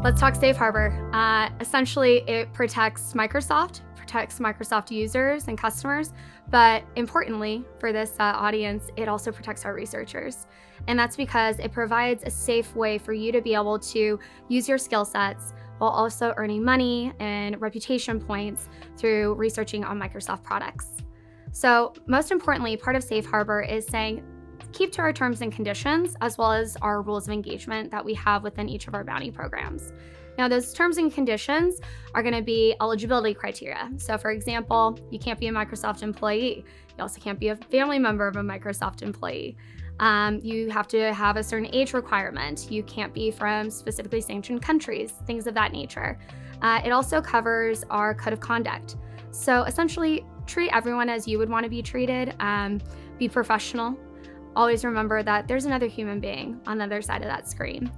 Let's talk Safe Harbor. Essentially, it protects Microsoft users and customers, but importantly for this audience, it also protects our researchers. And that's because it provides a safe way for you to be able to use your skill sets while also earning money and reputation points through researching on Microsoft products. So most importantly, part of Safe Harbor is saying, keep to our terms and conditions, as well as our rules of engagement that we have within each of our bounty programs. Now, those terms and conditions are going to be eligibility criteria. So for example, you can't be a Microsoft employee. You also can't be a family member of a Microsoft employee. You have to have a certain age requirement. You can't be from specifically sanctioned countries, things of that nature. It also covers our code of conduct. So essentially, treat everyone as you would want to be treated. Be professional. Always remember that there's another human being on the other side of that screen.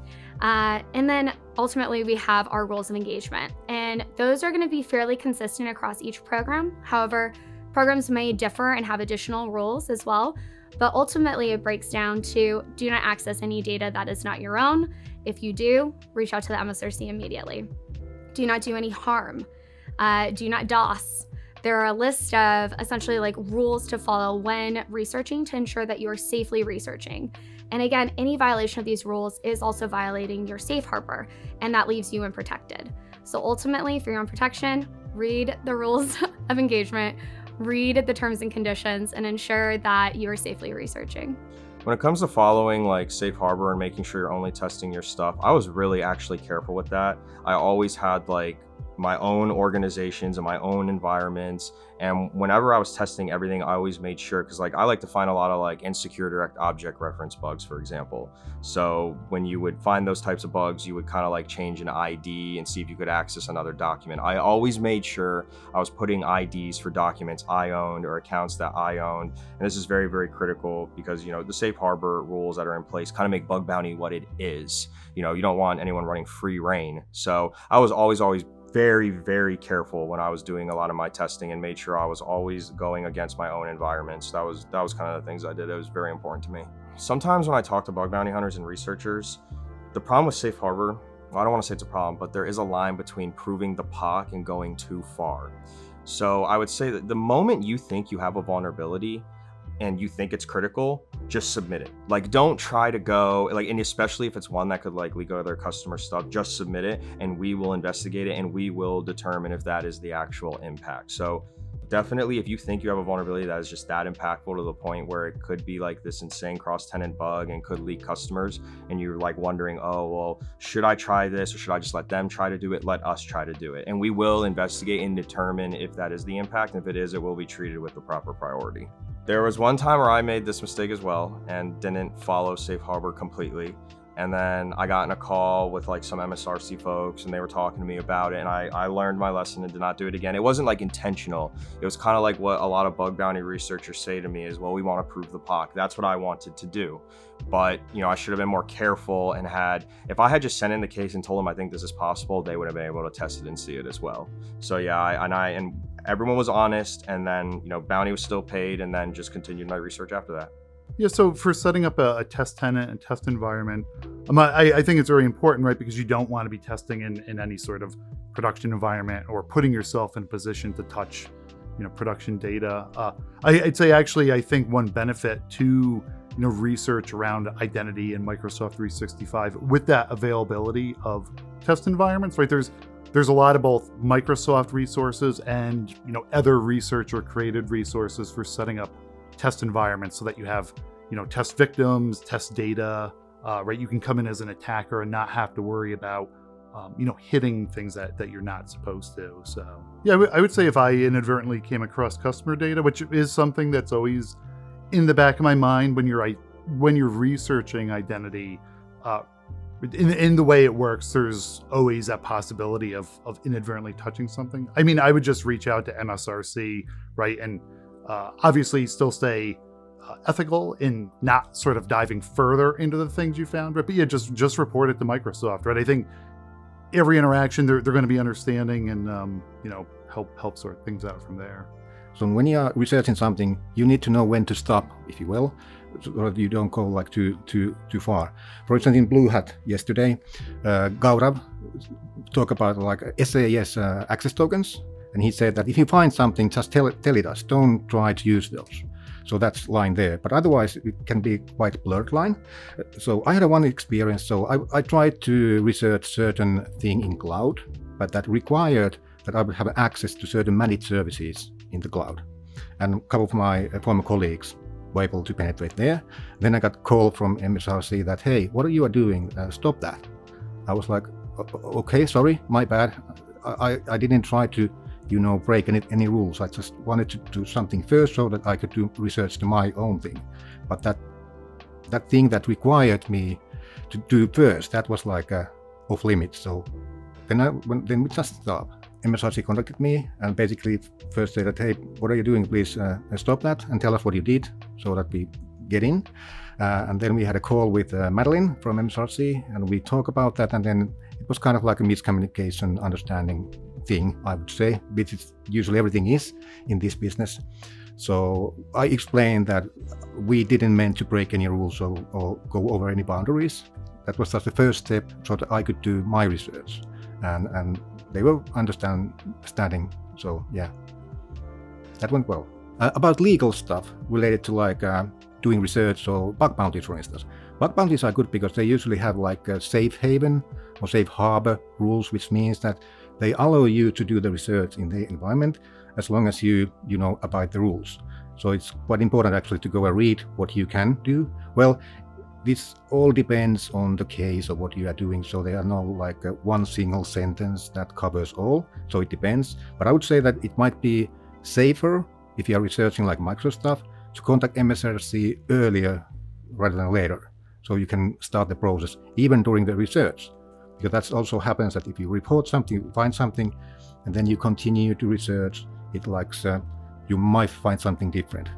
And then ultimately we have our rules of engagement, and those are going to be fairly consistent across each program. However, programs may differ and have additional rules as well, but ultimately it breaks down to do not access any data that is not your own. If you do, reach out to the MSRC immediately. Do not do any harm. Do not DOS. There are a list of essentially like rules to follow when researching to ensure that you are safely researching. And again, any violation of these rules is also violating your Safe Harbor, and that leaves you unprotected. So ultimately, for your own protection, read the rules of engagement, read the terms and conditions, and ensure that you are safely researching. When it comes to following like Safe Harbor and making sure you're only testing your stuff, I was really actually careful with that. I always had like my own organizations and my own environments, and whenever I was testing everything, I always made sure, because like I like to find a lot of like insecure direct object reference bugs, for example. So when you would find those types of bugs, you would kind of like change an ID and see if you could access another document. I always made sure I was putting IDs for documents I owned or accounts that I owned, and this is very, very critical because, you know, the Safe Harbor rules that are in place kind of make bug bounty what it is. You know, you don't want anyone running free reign. So I was always very, very careful when I was doing a lot of my testing and made sure I was always going against my own environments. That was kind of the things I did. It was very important to me. Sometimes when I talk to bug bounty hunters and researchers, the problem with Safe Harbor, well, I don't want to say it's a problem, but there is a line between proving the POC and going too far. So I would say that the moment you think you have a vulnerability and you think it's critical, just submit it. Like, don't try to go, like, and especially if it's one that could like leak other customer stuff, just submit it and we will investigate it and we will determine if that is the actual impact. So definitely, if you think you have a vulnerability that is just that impactful to the point where it could be like this insane cross-tenant bug and could leak customers, and you're like wondering, oh, well, should I try this or should I just let them try to do it? Let us try to do it. And we will investigate and determine if that is the impact. And if it is, it will be treated with the proper priority. There was one time where I made this mistake as well and didn't follow Safe Harbor completely. And then I got in a call with like some MSRC folks and they were talking to me about it, and I learned my lesson and did not do it again. It wasn't like intentional. It was kind of like what a lot of bug bounty researchers say to me is, well, we want to prove the POC. That's what I wanted to do. But, you know, I should have been more careful and if I had just sent in the case and told them I think this is possible, they would have been able to test it and see it as well. So yeah, and everyone was honest, and then, you know, bounty was still paid, and then just continued my research after that. Yeah, so for setting up a test tenant and test environment, I think it's very important, right? Because you don't want to be testing in any sort of production environment or putting yourself in a position to touch, you know, production data. I'd say actually, I think one benefit to, you know, research around identity in Microsoft 365 with that availability of test environments, right? There's a lot of both Microsoft resources and, you know, other researcher created resources for setting up test environments so that you have, you know, test victims, test data, right? You can come in as an attacker and not have to worry about, you know, hitting things that you're not supposed to. So yeah, I would say if I inadvertently came across customer data, which is something that's always in the back of my mind when you're researching identity, in the way it works, there's always that possibility of inadvertently touching something. I mean, I would just reach out to MSRC, right? And obviously still stay ethical in not sort of diving further into the things you found, right? But yeah, just report it to Microsoft, right? I think every interaction, they're going to be understanding and, you know, help sort things out from there. So when you are researching something, you need to know when to stop, if you will, so that you don't go like too far. For instance, in Blue Hat yesterday, Gaurav talk about like SAS access tokens, and he said that if you find something, just tell it us. Don't try to use those. So that's line there. But otherwise, it can be quite blurred line. So I had one experience. So I tried to research certain thing in cloud, but that required that I would have access to certain managed services in the cloud. And a couple of my former colleagues were able to penetrate there. Then I got a call from MSRC that, hey, what are you doing? Stop that. I was like, okay, sorry, my bad. I didn't try to, break any rules. I just wanted to do something first so that I could do research to my own thing. But that thing that required me to do first, that was like off limits. So then we just stopped. MSRC contacted me and basically first said that, hey, what are you doing? Please stop that and tell us what you did so that we get in. And then we had a call with Madeline from MSRC and we talked about that. And then it was kind of like a miscommunication understanding thing, I would say, which is usually everything is in this business. So I explained that we didn't mean to break any rules or go over any boundaries. That was just the first step so that I could do my research. And they were understanding. So yeah, that went well. About legal stuff related to like doing research or bug bounties, for instance. Bug bounties are good because they usually have like a safe haven or safe harbor rules, which means that they allow you to do the research in the environment as long as you abide the rules. So it's quite important actually to go and read what you can do. Well, this all depends on the case of what you are doing. So there are no like one single sentence that covers all. So it depends. But I would say that it might be safer if you are researching like micro stuff to contact MSRC earlier rather than later. So you can start the process even during the research. Because that also happens that if you report something, you find something, and then you continue to research, it likes you might find something different.